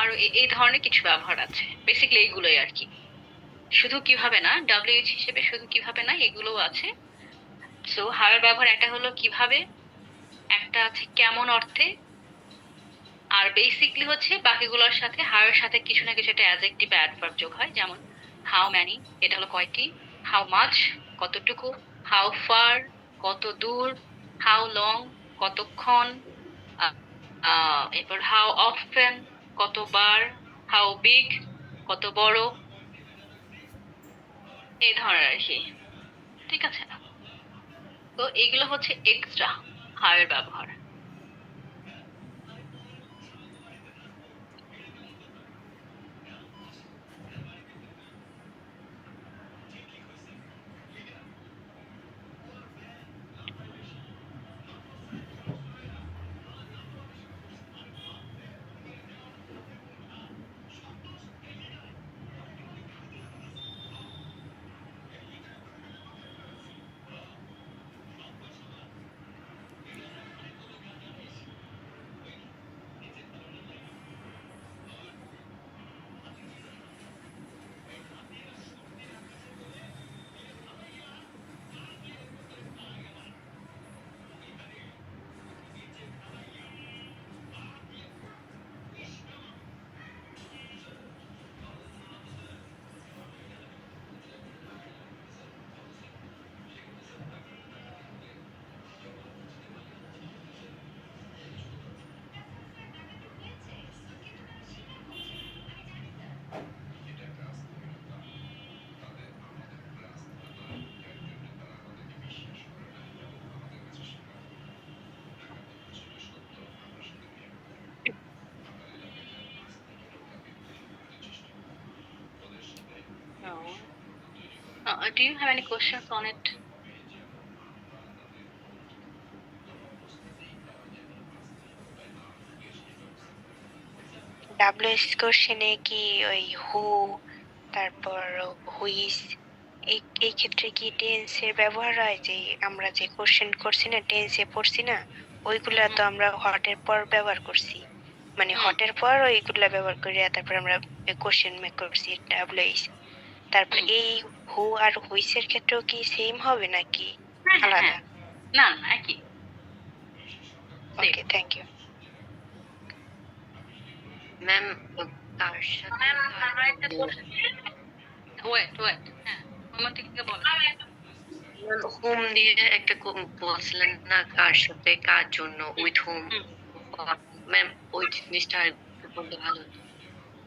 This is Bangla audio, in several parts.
আরো এই ধরনের কিছু ব্যবহার আছে, বেসিক্যালি এইগুলোই আর কি। শুধু কিভাবে না, ডাব্লিউএইচ হিসেবে শুধু কিভাবে না, এগুলোও আছে। সো হাওয়ের ব্যবহার একটা হলো কিভাবে, একটা আছে কেমন অর্থে, আর বেসিকলি হচ্ছে বাকিগুলোর সাথে হাওয়ের সাথে কিছু না কিছু একটা অ্যাডজেক্টিভ বা অ্যাডভার্ব যোগ হয়। যেমন হাউ ম্যানি, এটা হলো কয়টি, হাউ মাচ কতটুকু, হাউ ফার কত দূর, হাউ লং কতক্ষণ, এরপর হাউ অফেন কতবার, হাউ বিগ কত বড়, এই ধরনের আর কি। ঠিক আছে, তো এগুলো হচ্ছে এক্সট্রা হাওয়ের ব্যবহার। No. Do you have any questions on it? ডাব্লিউএস কোশ্চেনে কি ওই হু, তারপর হুইস, এই ক্ষেত্রে কি টেন্সের ব্যবহার হয়? যে আমরা যে কোশ্চেন করছি না, টেন্সে পড়ছি না, ওইগুলা তো আমরা হটের পর ব্যবহার করছি, মানে হটের পর ওইগুলা ব্যবহার করে তারপর আমরা কোশ্চেন মেক করছি ডাব্লিউএস। তারপর এই হু আর হুইসের ক্ষেত্রেও কি সেম হবে নাকি আলাদা? না না, একই। ওকে, থ্যাংক ইউ ম্যাম। তার সাথে ওয়েট ওয়েট, হ্যাঁ হোমন্তিকে বলো। হোম দিয়ে একটা বলছিলেন না, কার সাথে কার জন্য, উইথ হোম। ম্যাম ওই জিনিসটা আর একটু বললে ভালো হতো।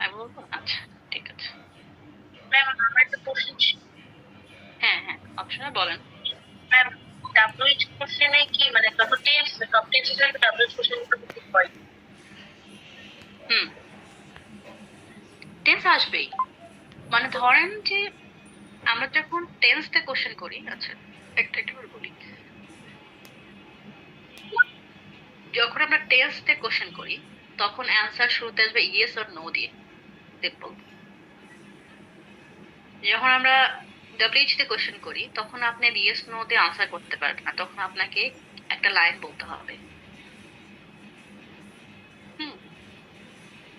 আমি বলবো, আচ্ছা ঠিক আছে। ম্যাম আমার একটা কোশ্চেন। হ্যাঁ হ্যাঁ, অপশনে বলেন। ম্যাম ডাব্লিউএইচ কোশ্চেনে কি মানে কত টেন্স, সব টেন্স হিসেবে ডাব্লিউএইচ কোশ্চেন করতে হয়? টেন্স আসবেই। মানে ধরেন যে আমরা যখন টেন্সতে কোশ্চেন করি, আচ্ছা একটা একটা করে বলি। যখন আমরা টেন্সতে কোশ্চেন করি তখন অ্যান্সার শুরুতে আসবে ইয়েস অর নো দিয়ে, সিম্পল। যখন আমরা ডাব্লিউএইচ তে কোশ্চেন করি তখন আপনি ইয়েস নো দিয়ে আনসার করতে পারবেন না, তখন আপনাকে একটা লাইন বলতে হবে।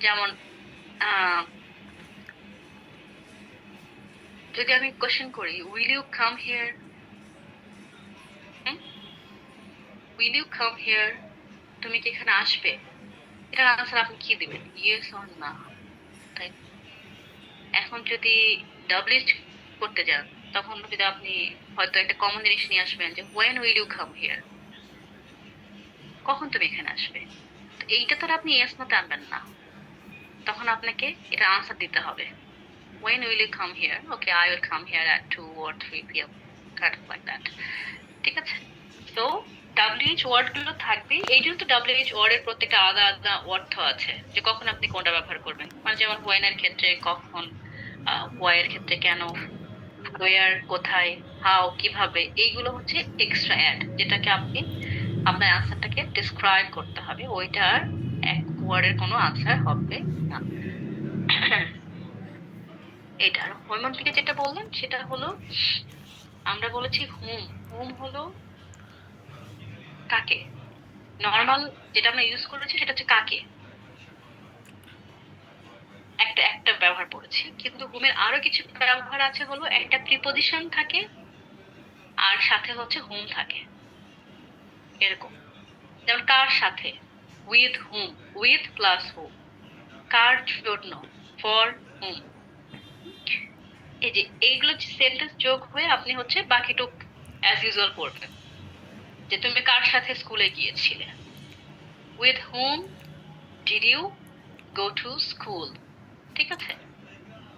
যেমন যদি আমি কোশ্চেন করি will you come here, will you come here, তুমি কি এখানে আসবে, এটার আনসার আপনি কি দিবেন, ইয়েস অর না, তাই? এখন যদি ডাব্লিউএইচ করতে যান তখন যদি আপনি হয়তো একটা কমন জিনিস নিয়ে আসবেন যে when will you come here, কখন তুমি এখানে আসবে। তো এইটা তো আর আপনি ইয়েস নোতে আনবেন না, তখন আপনাকে এটা আনসার দিতে হবে। When will you come here? Okay, I will come here at 2 or 3 p.m. Kind of like that. ঠিক আছে? তো WH ওয়ার্ড গুলো থাকবে, এই জন্য তো WH ওয়ার্ড এর প্রত্যেকটা আলাদা আলাদা অর্থ আছে যে কখন আপনি কোনটা ব্যবহার করবেন। মানে যেমন when এর ক্ষেত্রে কখন, why এর ক্ষেত্রে কেন, where কোথায়, how কিভাবে, এইগুলো হচ্ছে এক্সট্রা অ্যাড, যেটাকে আপনি আপনার আনসারটাকে ডিসক্রাইব করতে হবে, ওইটার এক ওয়ার্ডের কোনো আনসার হবে না। এটা হৈমন্তিকে যেটা বললেন সেটা হলো আমরা বলেছি হোম, হোম হলো কাকে, নর্মাল যেটা আমরা ইউজ করেছি সেটা হচ্ছে কাকে, ব্যবহার পড়েছি, কিন্তু হুমের আরো কিছু ব্যবহার আছে, হলো একটা প্রিপজিশন থাকে আর সাথে হচ্ছে হুম থাকে, এরকম। যেমন কার সাথে, উইথ হুম, উইথ প্লাস হুম, কার জন্য, ফর হুম। এই যে এইগুলো সেন্টেন্স যোগ হয়ে আপনি হচ্ছে বাকিটুক অ্যাজ ইউজুয়াল পড়বেন, যে তুমি কার সাথে স্কুলে গিয়েছিলে, with whom did you go to school. ঠিক আছে।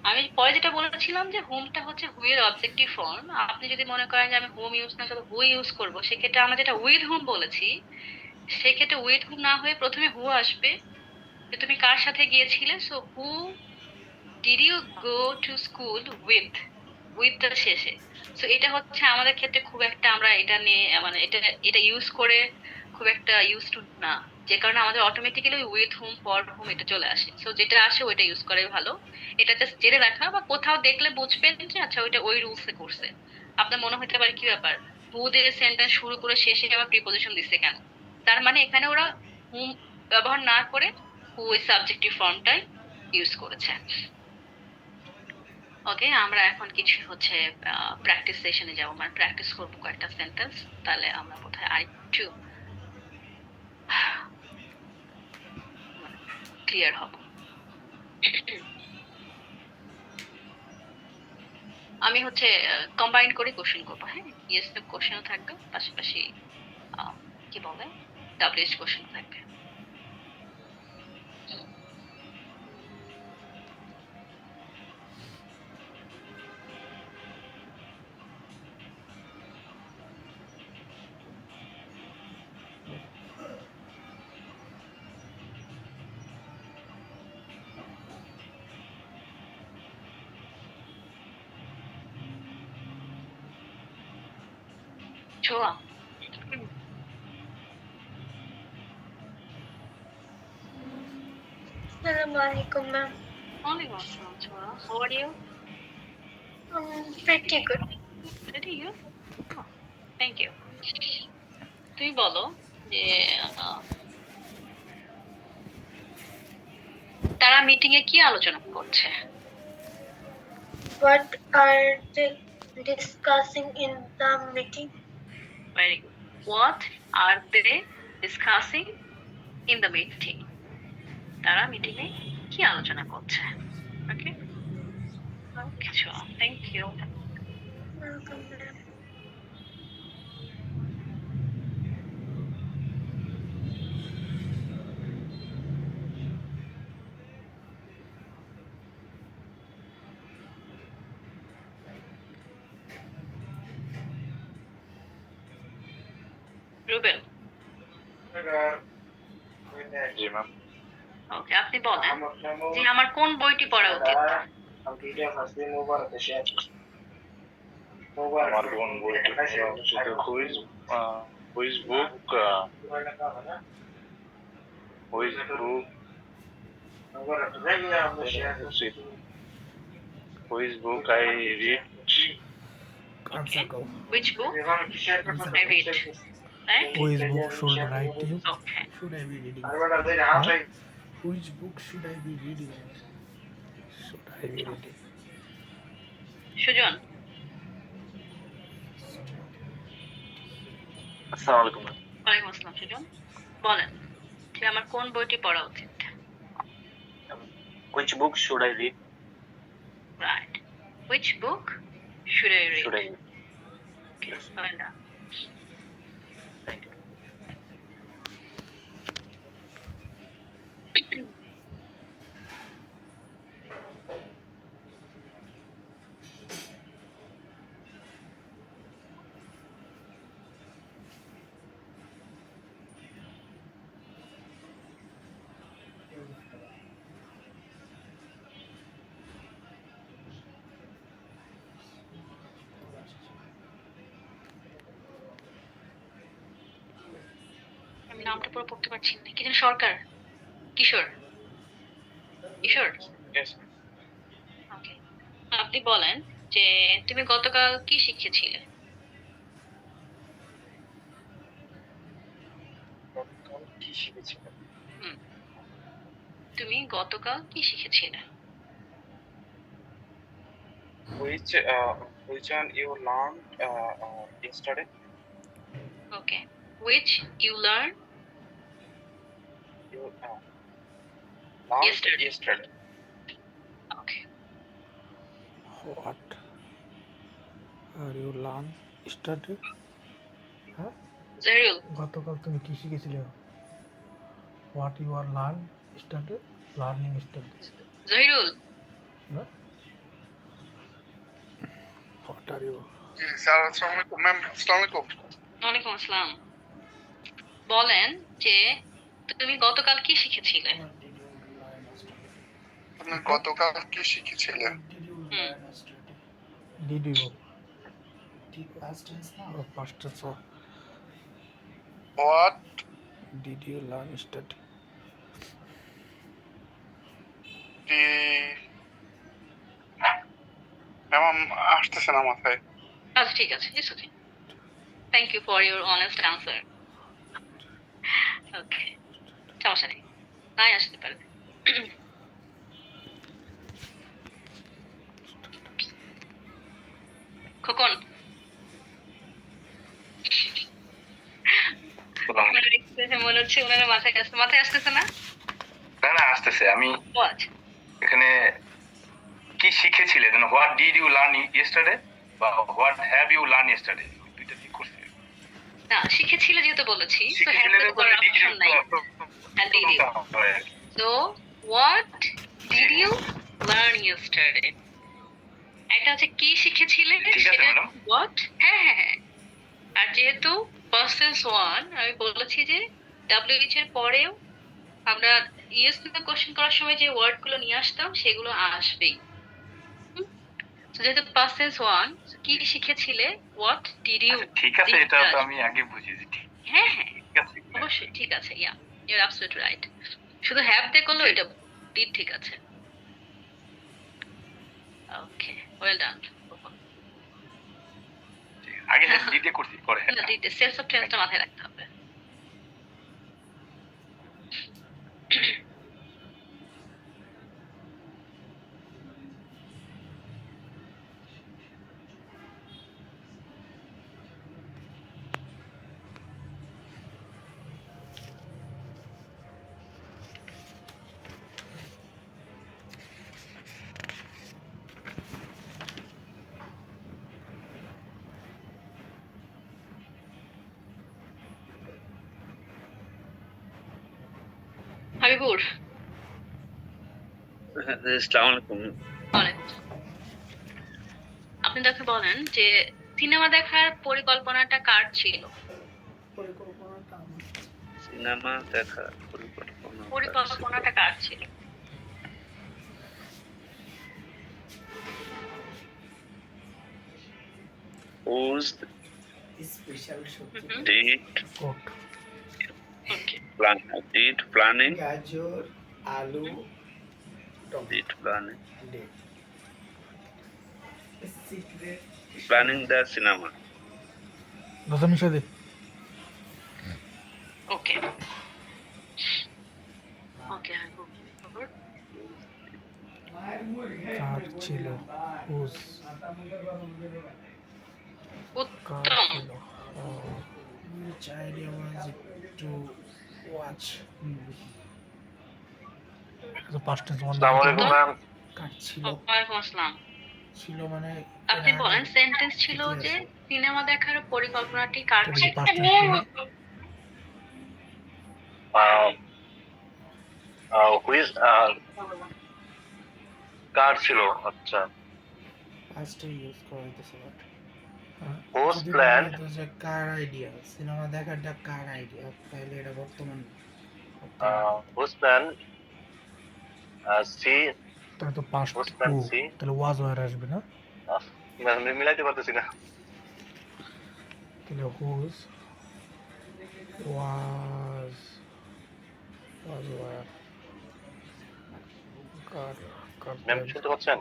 আমি পরে যেটা বলেছিলাম যে হুমটা হচ্ছে হু এর অবজেক্টিভ ফর্ম। আপনি যদি মনে করেন যে আমি হুম ইউজ না করে হু ইউজ করবো, সেক্ষেত্রে আমরা যেটা উইথ হুম বলেছি, সেক্ষেত্রে উইথ হুম না হয়ে প্রথমে হু আসবে, যে তুমি কার সাথে গিয়েছিলে, so who did you go to school with, উইথটা শেষে। সো এটা হচ্ছে আমাদের ক্ষেত্রে খুব একটা আমরা এটা নিয়ে মানে এটা এটা ইউজ করে খুব একটা ইউজ টু না, যে কারণে আমাদের অটোমেটিক্যালি উইথ হুম ফর হুম এটা চলে আসে। সো যেটা আসে ওইটা ইউজ করাই ভালো। এটা জাস্ট জেনে রাখা, বা কোথাও দেখলে বুঝবেন যে আচ্ছা ওইটা ওই রুলসে করছে। আপনার মনে হতে পারে কি ব্যাপার, হু দিয়ে সেন্টেন্স শুরু করে শেষে আবার প্রিপোজিশন দিচ্ছে কেন, তার মানে এখানে ওরা হুম ব্যবহার না করে হু এর সাবজেক্টিভ ফর্মটাই ইউজ করেছে। ওকে, আমরা এখন কিছু হচ্ছে প্র্যাকটিস সেশনে যাব, মানে প্র্যাকটিস করবো কয়েকটা সেন্টেন্স, তাহলে আমরা বোধহয় আরেকটু ক্লিয়ার হব। আমি হচ্ছে কম্বাইন করে কোশ্চেন করবো, হ্যাঁ, ইয়েস নো কোশ্চেনও থাকবে, পাশাপাশি আহ, কি বলে ডাব্লিউএইচ কোশ্চেন থাকবে। ছোঁয়া। Assalamualaikum, ma'am. ওয়ালাইকুম আসসালাম Chhoya, how are you? Pretty good. Ready you? Thank you. তুমি বলো যে আহ, তারা মিটিং এ কি আলোচনা করছে। What are they discussing in the meeting? Very good. What are they discussing in the meeting, তারা মিটিং এ কি আলোচনা করছে। ওকে, কিছু, thank you. Welcome, ma'am. Rubel. জি ম্যাম। ওকে, আপনি বলেন যে আমার কোন বইটি পড়া উচিত। আমার কোন বইটি পড়া উচিত? হুইজ বুক উচিত? Which book I read? Okay. Which book I read? Right? Which book should write you? Okay. Should I be reading? Which book should I be reading? Should I be reading? Sujan. আসসালামু আলাইকুম। ওয়ালাইকুম আসসালাম সুজন, বলেন যে আমার কোন বইটি পড়া উচিত। Which book should I read? Right. Which book should I read? Should I? Okay. Well done. Thank you. আমি নামটা পুরো পড়তে পারছি না, কি যেন সরকার, কিশোর, কিশোর। Yes. ওকে, আপনি বলেন যে তুমি গতকাল কি শিখেছিলে। কি শিখেছিলেন? হুম, তুমি গতকাল কি শিখেছিলে। which one you learned yesterday? Okay. Which you learn You learned Yesterday. yesterday. Okay. What are you learn yesterday? হ্যাঁ Zahirul. গতকাল তুমি কি শিখেছিলে? What you are learn study learning study Zahirul. হ্যাঁ হোয়াট আর ইউ জি স্যার আসসালামু আলাইকুম ম্যাম আসসালামু আলাইকুম ওয়ালাইকুম আসসালাম। বলেন যে তুমি গতকাল কি শিখেছিলে? আপনি গতকাল কি শিখেছিলেন hmm. Did you past tense হোয়াট did you learn study ডি ম্যাম আসতেছে না মাথায় আচ্ছা ঠিক আছে, it's okay. Thank you for your honest answer. Okay, সমস্যা নেই, নাই আসতে পারে। খোকন, আপনার expression মনে হচ্ছে ওনার মাথায় আসতেছে না? না না আসতেছে। আমি What? এখানে কি শিখেছিলে যেন what did you learn yesterday বা what have you learn yesterday, দুইটা ঠিক করছি। না, শিখেছিলে যেহেতু বলেছি, তো শিখেছিলে হ্যাভ তো করার ডিড ইউ অপশন নাই। And did you? So, what did you learn yesterday? এটা হচ্ছে কি শিখেছিলে, ঠিক আছে, সেটা ম্যাডাম। what? হ্যাঁ হ্যাঁ হ্যাঁ। আর যেহেতু পার্সেন্স ওয়ান, আমি বলেছি যে WH এর পরেও আমরা ইয়েস নো কোশ্চেন করার সময় যে ওয়ার্ড গুলো নিয়ে আসতাম সেগুলো আসবেই। তো যেহেতু পার্সেন্স ওয়ান, কি শিখেছিলে, what did you? আচ্ছা, ঠিক আছে, এটা তো আমি আগে বুঝেছি। হ্যাঁ হ্যাঁ, ঠিক আছে, অবশ্যই ঠিক আছে। ইয়া, ইউ আর অ্যাবসলিউটলি রাইট। শুধু হ্যাভ দিয়ে করলো, এটা ডিড ঠিক আছে। ওকে, ওয়েল ডান। আগে ডিডে করছি, পরে না, ডিড সেলস অফ টেন্সটা মাথায় রাখতে হবে। হাবিবুর, আসসালামু আলাইকুম। বলেন। আপনি তাকে বলেন যে সিনেমা দেখার পরিকল্পনাটা কার ছিল? পরিকল্পনাটা আমার সিনেমা দেখা পরিকল্পনাটা কার ছিল? whose স্পেশাল সবজি did কোট ওকে, planning গাজর আলু did planning secret planning the cinema দশম মিশাদে ওকে ওকে। হাবিবুর, কার ছিল হুজ কার উত্তম। ছিল which idea was it to watch movie তো পাস্ট টেন্স ওয়ান আসসালামু আলাইকুম ম্যাম। কার ছিল ওয়ালাইকুম আসসালাম। ছিল মানে আপনি বলেন, সেন্টেন্স ছিল যে সিনেমা দেখার পরিকল্পনাটি কার ছিল? পাস্ট টেন্স হুইজ কার ছিল? আচ্ছা, পাস্টে ইউজ করা হইতেছে বাট Whose plan? যে কার আইডিয়া সিনেমা দেখারটা কার আইডিয়া তাহলে এটা বর্তমান হুজ প্ল্যান সি তাহলে তো পাস্ট whose plan C? তাহলে ওয়াজ ওয়ার আসবে না মিলাইতে পারতেছি না। তাহলে হুজ ওয়াজ ওয়ার কার কার ম্যাম শুনতে পাচ্ছেন?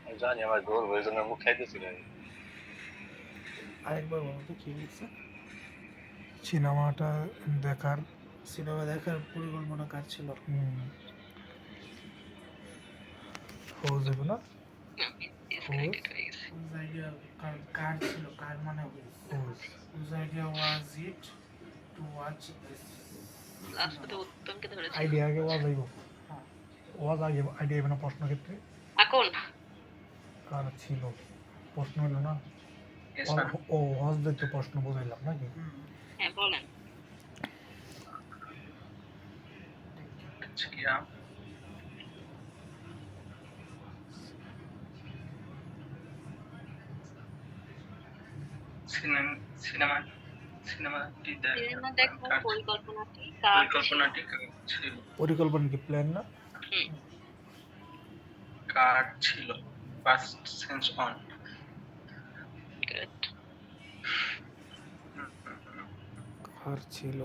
আমি জানি আমার ধরবো, এই জন্য মুখ খাইতেছি না। আরেকবার বলো তো কি বলছে? সিনেমাটা দেখার সিনেমা দেখার পরিকল্পনা কার ছিল? হয়ে যাবে না? Disconnected হয়ে গেছে। Whose idea কার ছিল? কার মানে whose idea was it to watch this? Last পর্যন্ত উত্তমকে ধরেছিল। আইডিয়া আগে ওয়াজ আইব। ওয়াজ আগে আইডিয়া আইবে না প্রশ্ন ক্ষেত্রে? এখন কার ছিল প্রশ্ন হলো না? Yes, ma'am. ও ওয়াজ দেখতে প্রশ্ন বুঝাইলাম নাকি? হ্যাঁ বলেন। Yeah. সিনেমাটি সিনেমা দেখার পরিকল্পনাটি কার ছিল? ছিল পরিকল্পনা কি প্ল্যান না? হুম, কার ছিল ফার্স্ট সেন্স অন good. কার ছিল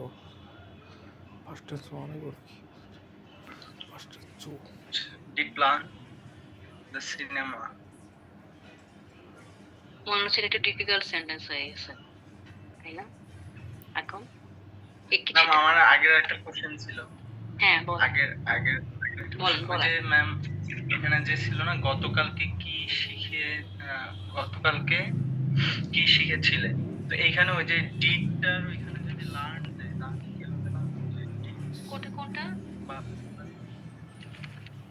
ফার্স্টে সোয়ানে বলছি ফার্স্টে চু ডি প্ল্যান দ্য সিনেমা মনে হচ্ছে এটা ডিফিকাল্ট সেন্টেন্স হয়ে গেছে, তাই না? এখন একটু ম্যাম আমার আগের একটা কোশ্চেন ছিল হ্যাঁ বল। আগের বলেন, বলেন। যে ম্যাম এখানে যে ছিল না গতকালকে কি শিখেছিলে, তো এইখানে ওই যে ডিডটার ওইখানে যদি লার্ন দেয় তাহলে কি হবে না? কোনটা বা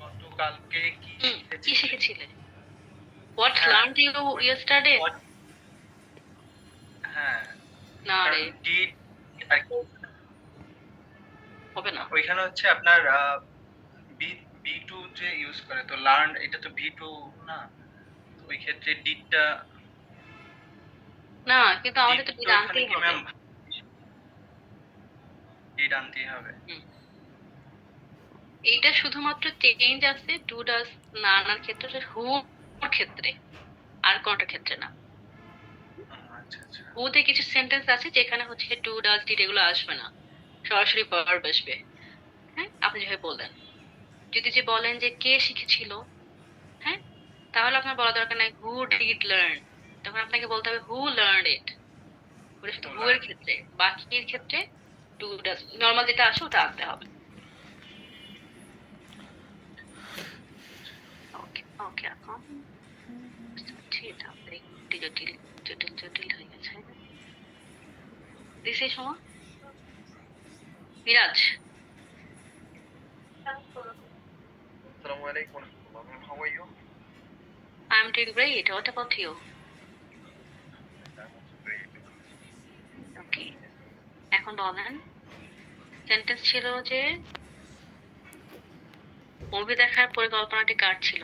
গতকালকে কি কি শিখেছিলে? শিখেছিলে? What হ্যাঁ। learned you yesterday? হ্যাঁ না রে, ডিড হবে না। ওইখানে হচ্ছে আপনার বি টু যে ইউজ করে, তো লার্ন এটা তো ভি টু না, তো ওই ক্ষেত্রে ডিডটা না, কিন্তু আমাদের তো ডিড আনতেই হবে। ডিড আনতেই হবে। এইটা শুধুমাত্র চেঞ্জ আছে ডু ডাস না আনার ক্ষেত্রে, হু ক্ষেত্রে, আর কোনটা ক্ষেত্রে না। আচ্ছা আচ্ছা হুতে কিছু সেন্টেন্স আছে যেখানে হচ্ছে ডু ডাস ডিড এগুলো আসবে না, সরাসরি ভার্ব আসবে। হ্যাঁ, আপনি যেভাবে বললেন, যদি যে বলেন যে কে শিখেছিল, হ্যাঁ, তাহলে আপনার বলা দরকার নাই হু ডিড লার্ন, তখন আপনাকে বলতে হবে হু লার্ন ইট। ওটা শুধু হু এর ক্ষেত্রে, বাকির ক্ষেত্রে ডু ডাস নর্মাল যেটা আসে ওটা আনতে হবে। ওকে ওকে, এখন এটা একটু জটিল জটিল জটিল হয়ে গেছে। দিস সময় Miraj, Assalamu alaikum wa rahmatullah. Ma'am, how are you? I'm doing great. What about you? I'm also great. Okay. এখন বলেন, সেন্টেন্স ছিল যে মুভি দেখার পরিকল্পনাটি কার ছিল?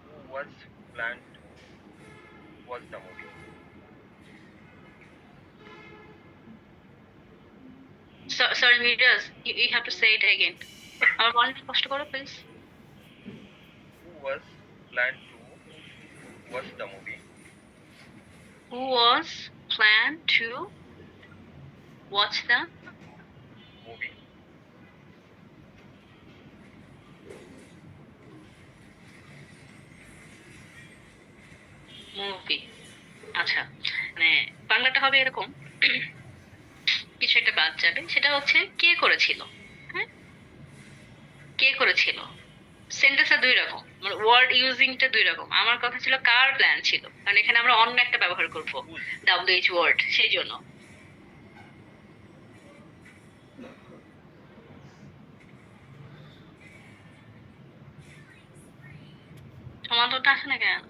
Who was planned to watch the movie? Sorry, Miraz, you have to say it again. আমার বলেন কষ্ট করো please. Who was planned to watch the movie? Who was planned to watch the Movie. Movie? আচ্ছা, মানে বাংলাটা হবে এরকম, কিছু একটা বাদ যাবে, সেটা হচ্ছে কে করেছিল। হ্যাঁ, কে করেছিল সেন্টেন্সটা দুই রকম, মানে ওয়ার্ড ইউজিংটা দুই রকম। আমার কথা ছিল কার প্ল্যান ছিল, কারণ এখানে আমরা অন্য একটা ব্যবহার করব, WH ওয়ার্ড, সেই জন্য। সমান্তরটা আসে না কেন?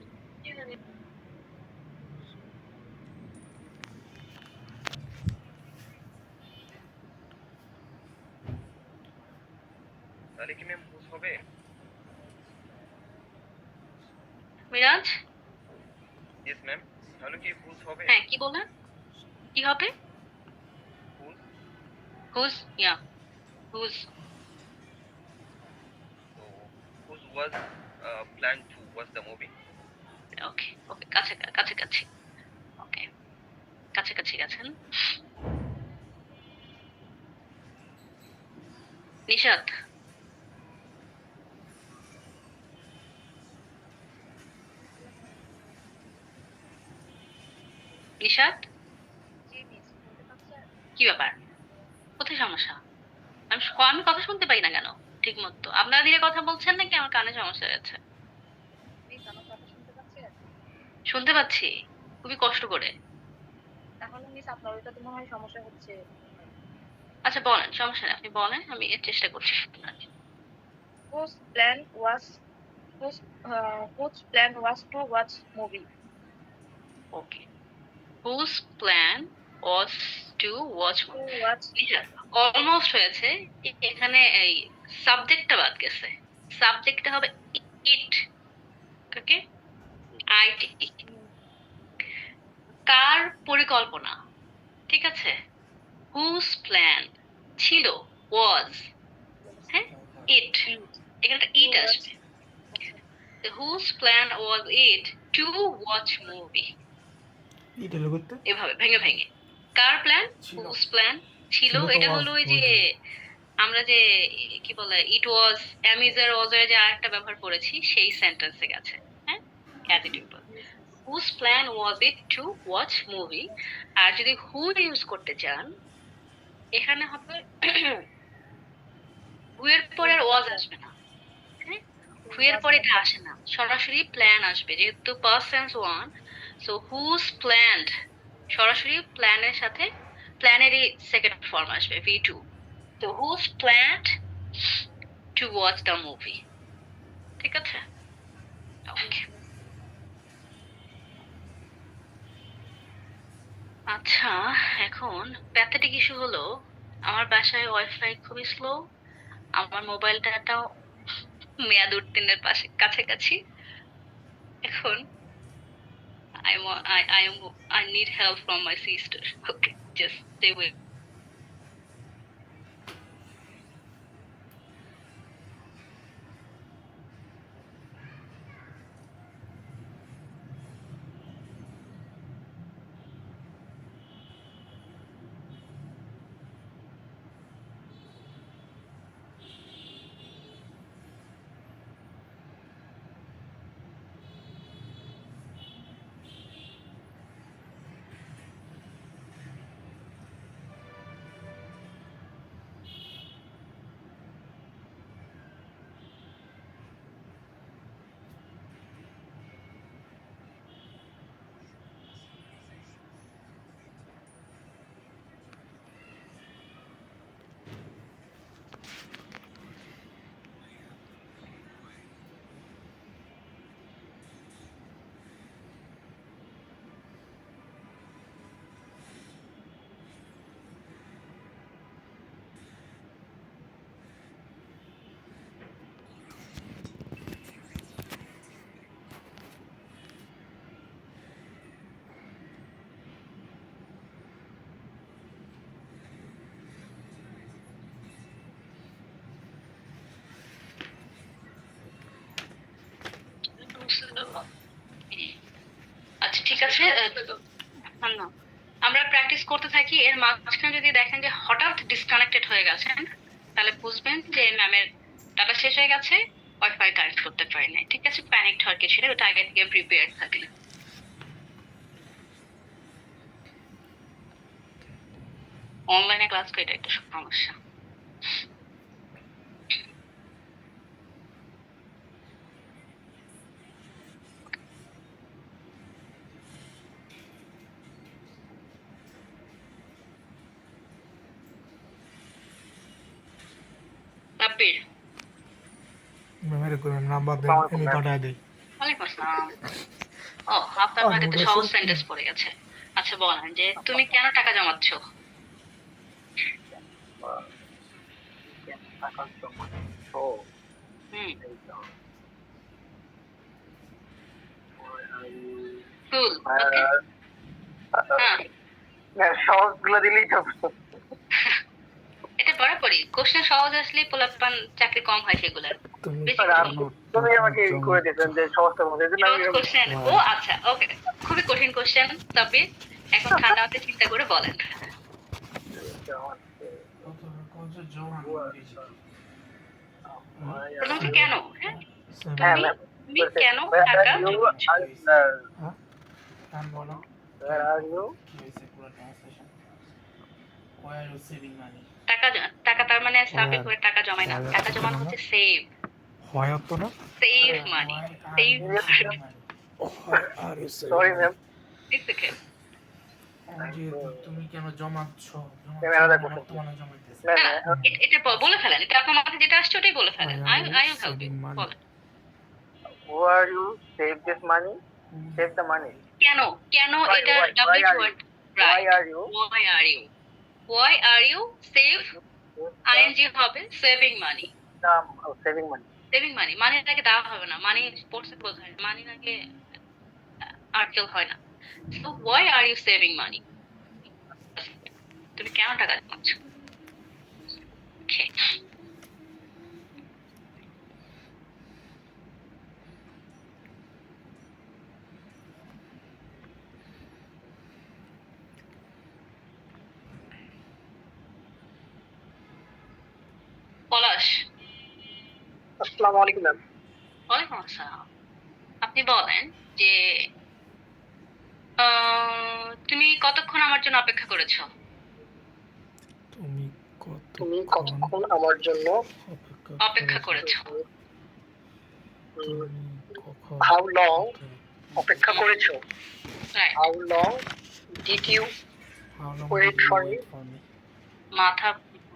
তাহলে কি ম্যাম হুজ হবে? Miraj, Yes ma'am. তাহলে কি হুজ হবে? হ্যাঁ কি বলেন, কি হবে? Whose? Whose, ya whose. So whose was planned to watch the movie? Okay okay, কাছাকাছি। ওকে, কাছাকাছি গেছেন। নিশাত, নিশাত, কি ব্যাপার? কোথায় সমস্যা? আমি কথা শুনতে পাই না কেন ঠিক মতো? আপনারা দিকে কথা বলছেন নাকি আমার কানে সমস্যা হয়েছে? শুনতে পাচ্ছি, খুবই কষ্ট করে। তাহলে মিস আপনার ওইটাতে মনে হয় সমস্যা হচ্ছে। আচ্ছা বলেন, সমস্যা নেই, আপনি বলেন, আমি এর চেষ্টা করছি শোনার। Whose plan was whose plan was to watch movie? Okay, whose plan was to watch To watch almost হয়েছে। এখানে এই সাবজেক্টটা বাদ গেছে। সাবজেক্টটা হবে ইট। ওকে, আইটি। কার পরিকল্পনা, ঠিক আছে? হুজ প্ল্যান ছিল, ওয়াজ, হ্যাঁ, ইট, এখানে ইট আসবে। Whose plan was it to watch movie, এটা হলো করতে এভাবে ভেঙে ভেঙে। কার প্ল্যান? ছিল। হুজ প্ল্যান ছিল, ছিল তো এটা was হলো ওই যে আমরা যে কি বলে ইট ওয়াজ, অ্যামিজার ওয়াজের যে আরেকটা ব্যবহার করেছি সেই সেন্টেন্সে গেছে, হ্যাঁ, additive. Whose plan was it to watch movie. আর যদি হু ইউজ করতে চান, এখানে হবে হু এর পরে আর ওয়াজ আসবে না, হ্যাঁ, হু এর পরে এটা আসে না, সরাসরি প্ল্যান আসবে, যেহেতু past tense one. So whose planned, সরাসরি প্ল্যানের সাথে প্ল্যানেরই সেকেন্ড ফর্ম আসবে, V2। তো whose planned to watch the movie, ঠিক আছে? ওকে, আচ্ছা, এখন প্যাথেটিক ইস্যু হলো আমার বাসায় ওয়াইফাই খুবই স্লো, আমার মোবাইল ডাটাও মেয়াদ উত্তীর্ণের কাছাকাছি। এখন I need help from my sister. Okay, just stay with. আচ্ছা ঠিক আছে, না, আমরা প্র্যাকটিস করতে থাকি। এর মাঝখানে যদি দেখেন যে হঠাৎ ডিসকানেক্টেড হয়ে গেছেন, তাহলে বুঝবেন যে ম্যামের ডাটা শেষ হয়ে গেছে, ওয়াইফাই কানেক্ট করতে পারি নাই। ঠিক আছে, প্যানিক হওয়ার কিছু নেই, ওটা আগে থেকে প্রিপেয়ার থাকলে। অনলাইনে ক্লাস করে এটা একটা সমস্যা। তাপির, মেরে করে নাম্বার দেন, আমি পাঠিয়ে দেই। ওয়ালাইকুম আসসালাম। ও, আপনার হয়তো একটা সহজ সেন্টেন্স পড়ে গেছে। আচ্ছা বলেন যে তুমি কেন টাকা জমাচ্ছ? হুম, কুল, ওকে, হ্যাঁ, সহজগুলো দিলেই তো এটা বরাবরই কোশ্চেন সহজ আসলে পোলাপান চাকরি কম হয় সেগুলার। তুমি আমাকে করে দিতেন যে সহজটার মধ্যে সহজ কোশ্চেন, ও আচ্ছা, ওকে, খুবই কঠিন কোশ্চেন, তবে এখন ঠান্ডা মাথায় চিন্তা করে বলেন। প্রথমত কেন, হ্যাঁ, তুমি কেন টাকা জমাচ্ছ? হ্যাঁ বলো। Where are you? কি হয়েছে পুরো translation? Why are you saving money? টাকা তার মানে সাফিক Where? করে টাকা জমায় না, Why টাকা are জমানো you হচ্ছে save, Why are you save money, Why are save you saving money? Why are you saving Sorry, money? ma'am. It's okay. যে তুমি কেন জমাচ্ছ? another question. বর্তমানে জমাইতেছে। Ma'am, না না, এটা বলে ফেলেন, এটা আপনার মাথায় যেটা আসছে ওটাই বলে ফেলেন। Why I are you I am helping, saving money? বলেন who are you save this money? Save the money. কেন, কেন Why- এটা why- W why are word, Why right, are you? why are you save ING হবে saving money, Saving money. Saving money, money নাকি দেওয়া হবে না, মানি স্পোর্টসে বোঝায়, মানি নাকি আর্টিকেল হয় না। So why are you saving money? তুমি কেন টাকা জমাচ্ছ? Okay. পলাশ, Assalamu alaikum, ma'am. ওয়ালাইকুম আসসালাম। আপনি বলেন যে তুমি কতক্ষণ আমার জন্য অপেক্ষা করেছো? তুমি কতক্ষণ আমার জন্য অপেক্ষা করেছো? How long অপেক্ষা করেছো? Right. How long did you wait for me?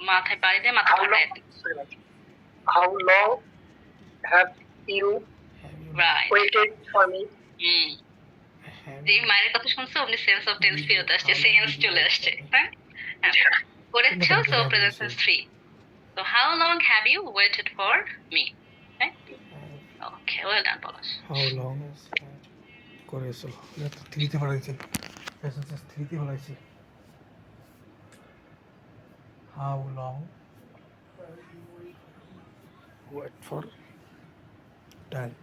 মাথায় পাড়ি দিয়ে মাথা How পাঠায় long? How long have you right. waited for me? যে মায়ের কথা শুনছো অমনি সেন্স অফ টেন্স ফেরত আসছে, সেন্স চলে আসছে, হ্যাঁ করেছো, so present tense 3। So how long have you waited for me? Right? Okay, well done, Palash. How long করেছো? এটা তো থ্রিতে ফলাইছে। প্রেজেন্ট থ্রিতে ফলাইছে। How long wait for done.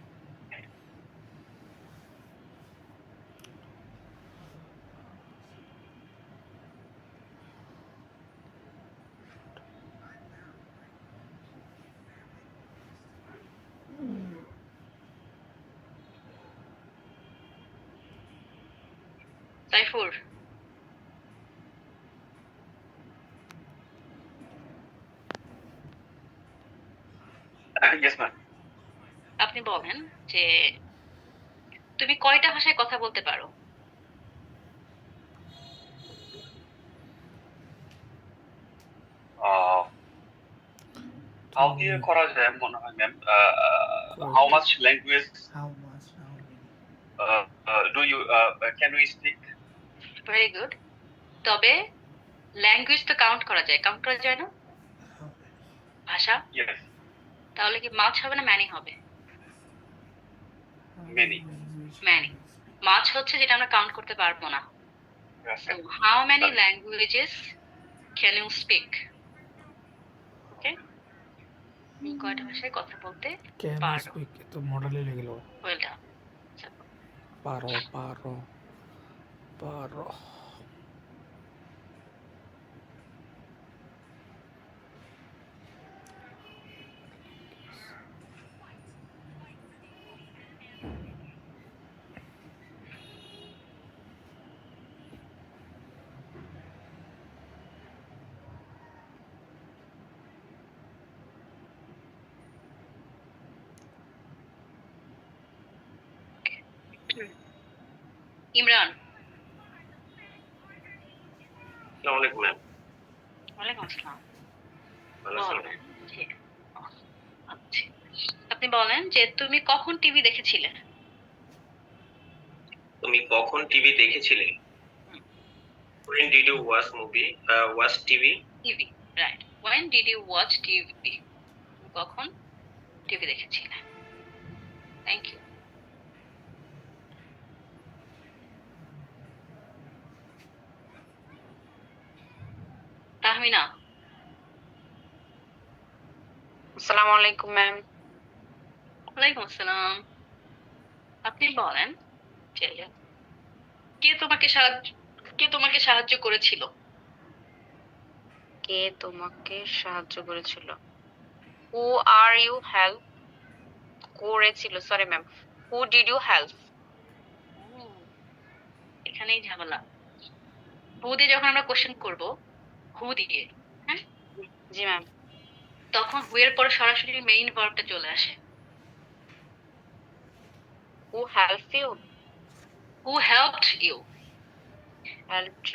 Saifur, yes ma'am. আপনি বলেন যে তুমি কয়টা ভাষায় কথা বলতে পারো? হাউ দিয়ে করা যায় মনে হয় ma'am. How much language How much? How many? Do you can you speak? Very good. তবে ল্যাঙ্গুয়েজ তো কাউন্ট করা যায়, কাউন্ট করা যায় না How many? ভাষা? ইয়েস, তাহলে কি মাছ হবে না ম্যানি হবে? Many. ম্যানি। মাছ হচ্ছে যেটা আমরা কাউন্ট করতে পারবো না। So how many languages can you speak? Okay? তুমি কয়টা ভাষায় কথা বলতে Can I পারো? speak? তো মডেলে লেগে গেল। Well done. পারো পারো পারো। ইমরান, আসসালামু আলাইকুম ম্যাম। ওয়ালাইকুম আসসালাম। ভালো আছেন? বলেন। জি। আচ্ছা। আপনি বলেন যে তুমি কখন টিভি দেখেছিলে? তুমি কখন টিভি দেখেছিলে? When did you watch movie? Watch TV? TV, right. When did you watch TV? কখন টিভি দেখেছিলে? Thank you. তাহমিনা, আসসালামু আলাইকুম ম্যাম। ওয়ালাইকুম আসসালাম। আপনি বলেন যে কে তোমাকে সাহায্য করেছিল? কে তোমাকে সাহায্য করেছিল? হু আর ইউ হেল্প করেছিল? Sorry ma'am, who did you help? এখানেই ঝামেলা। হু দিয়ে যখন আমরা কোশ্চেন করব, হু দিয়ে, হ্যাঁ, জি ম্যাম। তখন হু এর পরে সরাসরি মেইন ভার্বটা চলে আসে। Who help you, who helped you.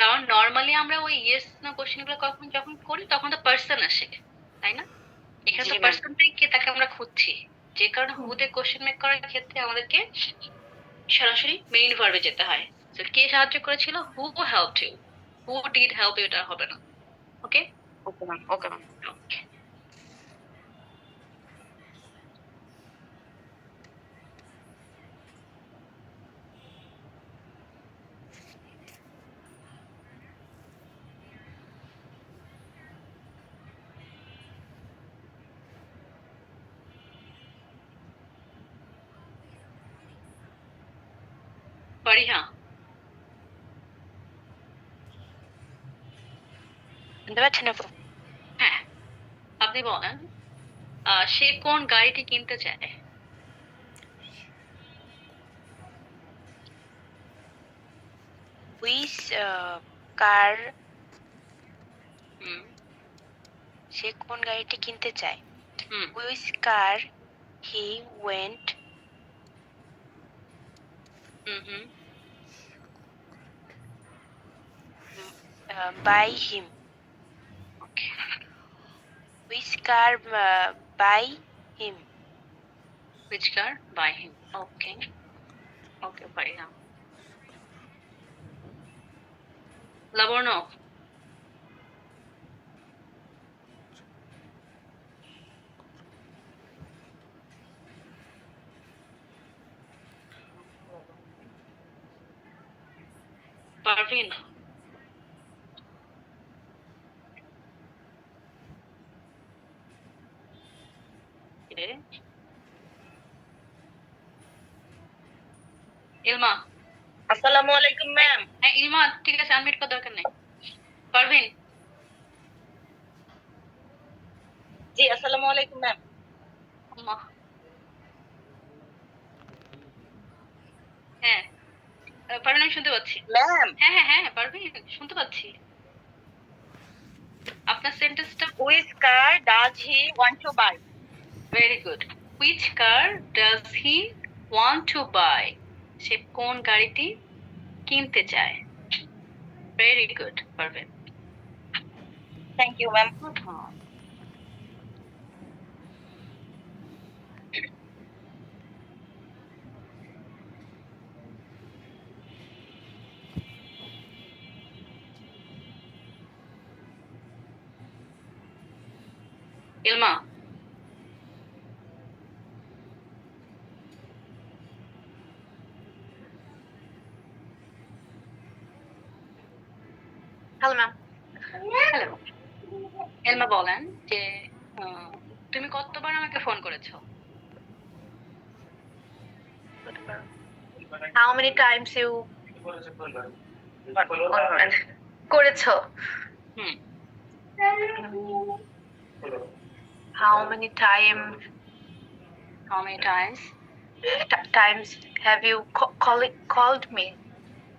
কারণ নর্মালি আমরা ওই ইয়েস না কোশ্চেন গুলো যখন করি তখন তো পার্সন আসে, তাই না? এখানে জি তো ম্যাম। পার্সনটাই কে, তাকে আমরা খুঁজছি। যে কারণে হু দিয়ে কোশ্চেন মেক করার ক্ষেত্রে আমাদেরকে সরাসরি মেইন ভার্বে যেতে হয়। তো কে সাহায্য করেছিল? Who helped you. Who did help you, এটা হবে না। ওকে, ওকে ম্যাম, ওকে ম্যাম। ওকে। পারিহা, শুনতে পাচ্ছেন আপু? হ্যাঁ, আপনি বলেন সে কোন গাড়িটি কিনতে চায়? হুইচ কার, হুম সে কোন গাড়িটি কিনতে চায়? Hmm which car he went hmm hmm by him. Okay. Which car by him. Which car? By him. Okay. Okay, Pariha. Labanya, Parvin, কে? ইলমা। আসসালামু আলাইকুম ম্যাম। হ্যাঁ ইলমা, ঠিক আছে, আনমিউট করার দরকার নেই। পারভিন। জি আসসালামু আলাইকুম ম্যাম। আম্মা। হ্যাঁ, পারভিন, আমি শুনতে পাচ্ছি। ম্যাম, হ্যাঁ হ্যাঁ হ্যাঁ পারভিন, শুনতে পাচ্ছি। আপনার সেন্টেন্সটা which car does he want to buy? Very good. Which car does he want to buy? সে কোন গাড়িটি কিনতে চায়? Very good, Parvin. Thank you ma'am. Ilma, hello ma'am. Hello. Ilma বলেন যে তুমি কতবার আমাকে ফোন করেছো? হাউ মেনি টাইমস ইউ করেছো? Hmm how many How many times? Times have you called me?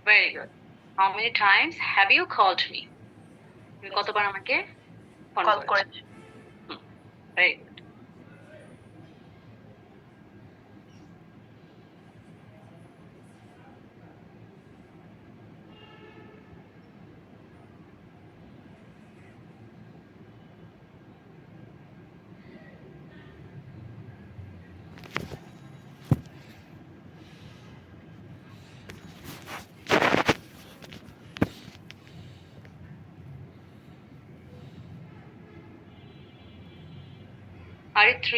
Very good. How many times have you called me? তুমি কতবার আমাকে ফোন কল করেছো? করেছো? Very good. RE3.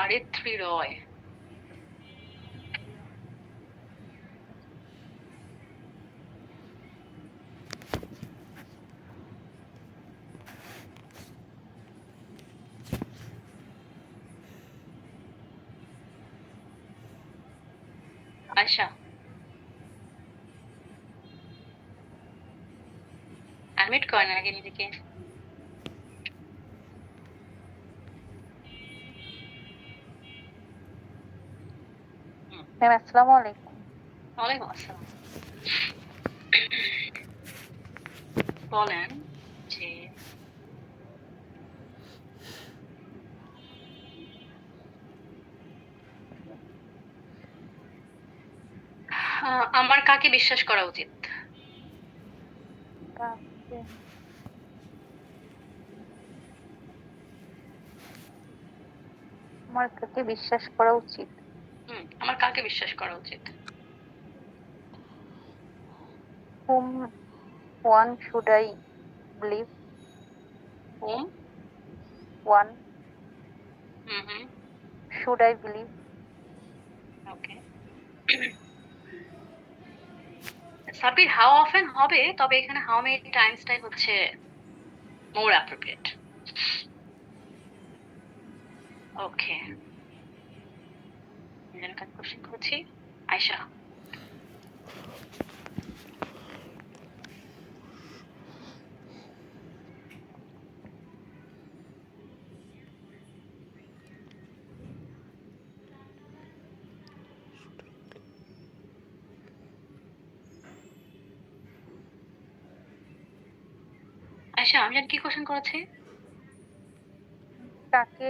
RE3 Roy. Ayesha, admit করেন আগে নিজেকে। ম্যাম আসসালামু আলাইকুম। ওয়ালাইকুম আসসালাম। বলেন যে আমার কাকে বিশ্বাস করা উচিত? কাকে? আমার কাকে বিশ্বাস করা উচিত? আমার কাকে বিশ্বাস করা উচিত? Whom one should I believe? Whom? One should I believe? Okay. Sabir how often হবে, তবে এখানে হাউ মেনি টাইমসটাই হচ্ছে মোর অ্যাপ্রোপ্রিয়েট। ওকে, আমি কাকে কোশ্চেন করছি? আয়শা। আয়শা, আমি কি কোশ্চেন করেছি? কাকে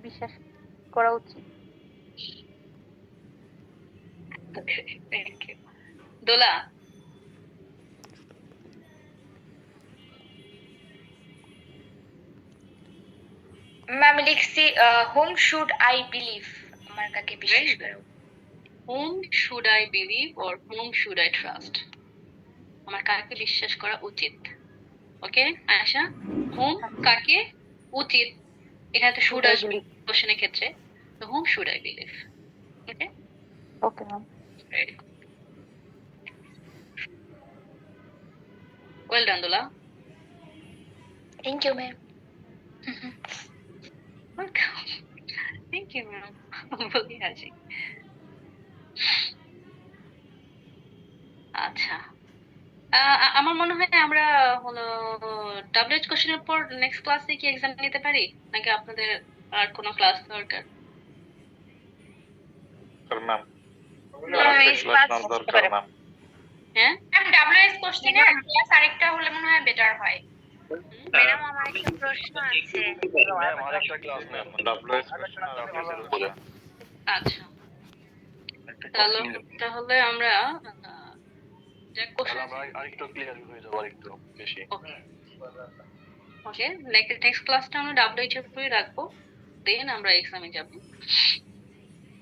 বিশ্বাস করা উচিত? Thank you. দোলা। ম্যাম লিখছি হোম শুড আই বিলিভ, আমার কাকে বিশ্বাস করা উচিত। Whom should I believe or whom should I trust? আমার কাকে বিশ্বাস করা উচিত? ওকে আয়শা, whom কাকে উচিত, এখানে তো শুড আসবে কোশ্চেনের ক্ষেত্রে, তো whom should I believe? Okay okay ma'am. Well done Dola. Thank you ma'am. Thank you ma'am. বলি আছি। আচ্ছা, আমার মনে হয় আমরা হলো ডাব্লিউএইচ কোশ্চেনের পর নেক্সট ক্লাসে কি এক্সাম নিতে পারি, নাকি আপনাদের আর কোনো ক্লাস দরকার? ম্যাম হ্যাঁ ম্যাম ডাব্লিউএস কোশ্চেনের ক্লাস আরেকটা হলে মনে হয় বেটার হয়। ম্যাডাম আমার একটা প্রশ্ন আছে। ম্যাম আরেকটা ক্লাস ম্যাম। আচ্ছা, তাহলে আমরা যে কোশ্চেন আরেকটু ক্লিয়ার হয়ে যাবে আরেকটু বেশি। ওকে, নেক্সট ক্লাসটা আমরা ডাব্লিউএইচ এর উপরে রাখবো, দেন আমরা এক্সামে যাব।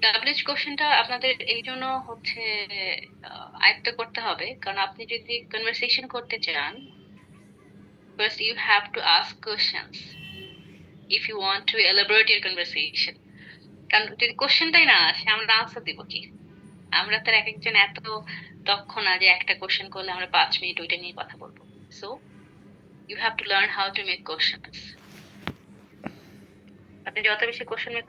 ডাব্লিউএইচ কোশ্চেনটা আপনাদের এই জন্য হচ্ছে আয়ত্ত করতে হবে, কারণ আপনি যদি কনভারসেশন করতে চান, first you have to ask questions if you want to elaborate your conversation. কারণ যদি কোশ্চেনটাই না আসে, আমরা আনসার দিব কি? আমরা তো এক একজন এত দক্ষ না যে একটা কোশ্চেন করলে আমরা 5 মিনিট ওইটা নিয়ে কথা বলবো। So you have to learn how to make questions. আপনি যত বেশি কোশ্চেন মেক